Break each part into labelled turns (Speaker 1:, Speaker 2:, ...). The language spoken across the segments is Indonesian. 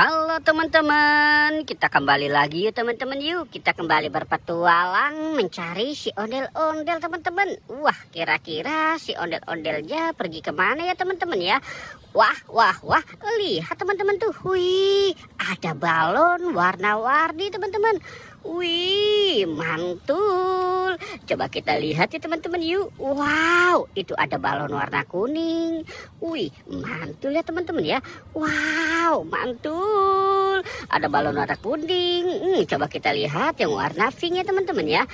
Speaker 1: Halo teman-teman, kita kembali lagi yuk teman-teman. Yuk kita kembali berpetualang mencari si ondel-ondel teman-teman. Wah, kira-kira si ondel-ondelnya pergi kemana ya teman-teman ya? Wah, lihat teman-teman tuh. Wih, ada balon warna-warni teman-teman. Wih, mantul. Coba kita lihat ya teman-teman yuk. Wow, itu ada balon warna kuning. Wih, mantul ya teman-teman ya. Wow, mantul. Ada balon warna kuning. Coba kita lihat yang warna pink ya teman-teman ya.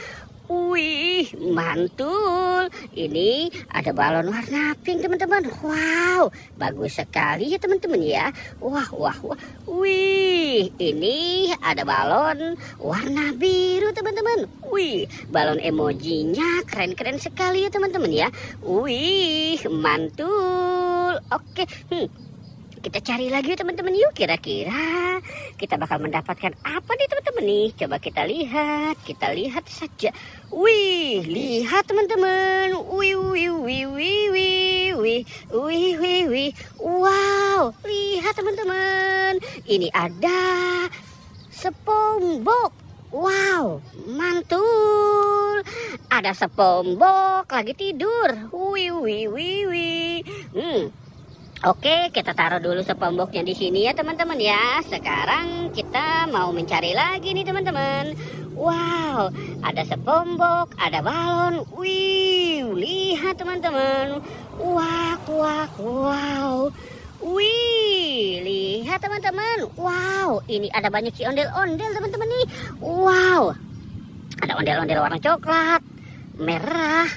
Speaker 1: Wih, mantul. Ini ada balon warna pink teman-teman. Wow, bagus sekali ya teman-teman ya. Wah. Wih, ini ada balon warna biru teman-teman. Wih, balon emojinya keren-keren sekali ya teman-teman ya. Wih, mantul. Oke, kita cari lagi ya teman-teman yuk. Kira-kira kita bakal mendapatkan apa nih teman-teman nih. Coba kita lihat saja. Wih, lihat teman-teman. Wih. Wow, lihat teman-teman. Ini ada SpongeBob. Wow, mantul. Ada SpongeBob lagi tidur. Wih. Oke, kita taruh dulu SpongeBob-nya di sini ya teman-teman ya. Sekarang kita mau mencari lagi nih teman-teman. Wow, ada SpongeBob, ada balon. Wih, lihat teman-teman. Wow. Wih, lihat teman-teman. Wow, ini ada banyak si ondel-ondel teman-teman nih. Wow, ada ondel-ondel warna coklat, merah.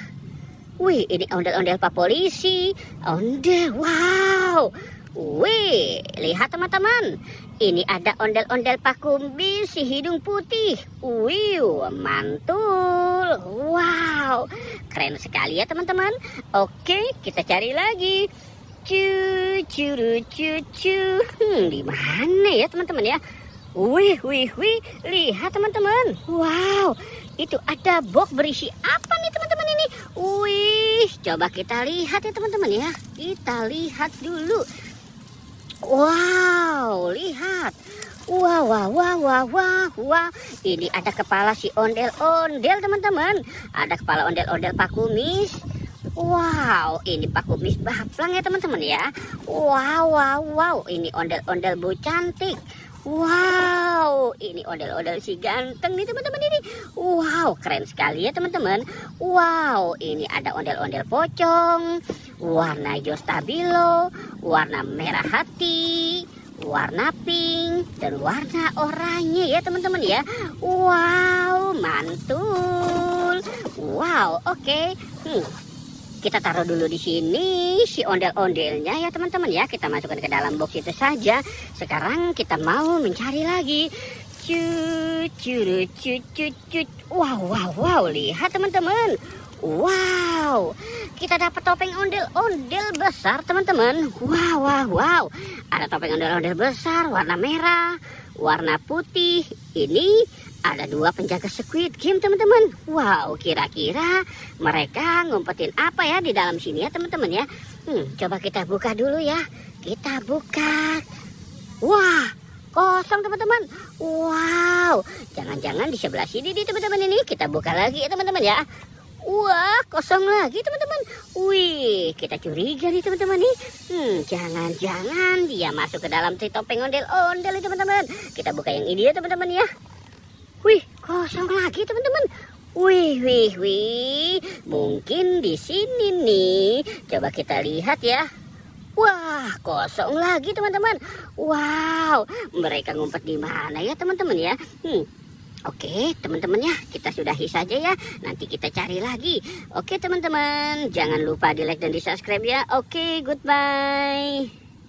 Speaker 1: Wih, ini ondel-ondel Pak Polisi. Ondel, wow. Wih, lihat teman-teman. Ini ada ondel-ondel Pak Kumbis si hidung putih. Wih, mantul. Wow, keren sekali ya teman-teman. Oke, kita cari lagi. Di mana ya teman-teman ya? Wih, lihat teman-teman. Wow, itu ada box berisi apa nih teman-teman ini? Wih, coba kita lihat ya teman-teman ya. Kita lihat dulu. Wow, lihat. Wah. Ini ada kepala si ondel-ondel teman-teman. Ada kepala ondel-ondel Pak Kumis. Wow, ini Pak Kumis Baplang ya teman-teman ya. Wow. Ini ondel-ondel Bu Cantik. Wow, ini ondel-ondel si ganteng nih teman-teman ini. Wow, keren sekali ya teman-teman. Wow, ini ada ondel-ondel pocong, warna hijau stabilo, warna merah hati, warna pink, dan warna oranye ya teman-teman ya. Wow, mantul. Wow, oke. Kita taruh dulu di sini si ondel-ondelnya ya teman-teman ya. Kita masukkan ke dalam box itu saja. Sekarang kita mau mencari lagi. Wow, lihat teman-teman. Wow, kita dapat topeng ondel-ondel besar teman-teman. Wow. Ada topeng ondel-ondel besar warna merah, warna putih. Ini ada 2 penjaga Squid Game teman-teman. Wow, kira-kira mereka ngumpetin apa ya di dalam sini ya teman-teman ya. Coba kita buka dulu ya. Kita buka. Wah, kosong teman-teman. Wow, jangan-jangan di sebelah sini nih teman-teman ini. Kita buka lagi ya teman-teman ya. Wah, kosong lagi teman-teman. Wih, kita curiga nih teman-teman nih. Jangan-jangan dia masuk ke dalam si topeng ondel-ondel nih teman-teman. Kita buka yang ini ya teman-teman ya. Wih, kosong lagi teman-teman. Wih. Mungkin di sini nih. Coba kita lihat ya. Wah, kosong lagi teman-teman. Wow, mereka ngumpet di mana ya teman-teman ya? Oke teman-teman ya, kita sudahi saja ya. Nanti kita cari lagi. Oke teman-teman, jangan lupa di like dan di subscribe ya. Oke, goodbye.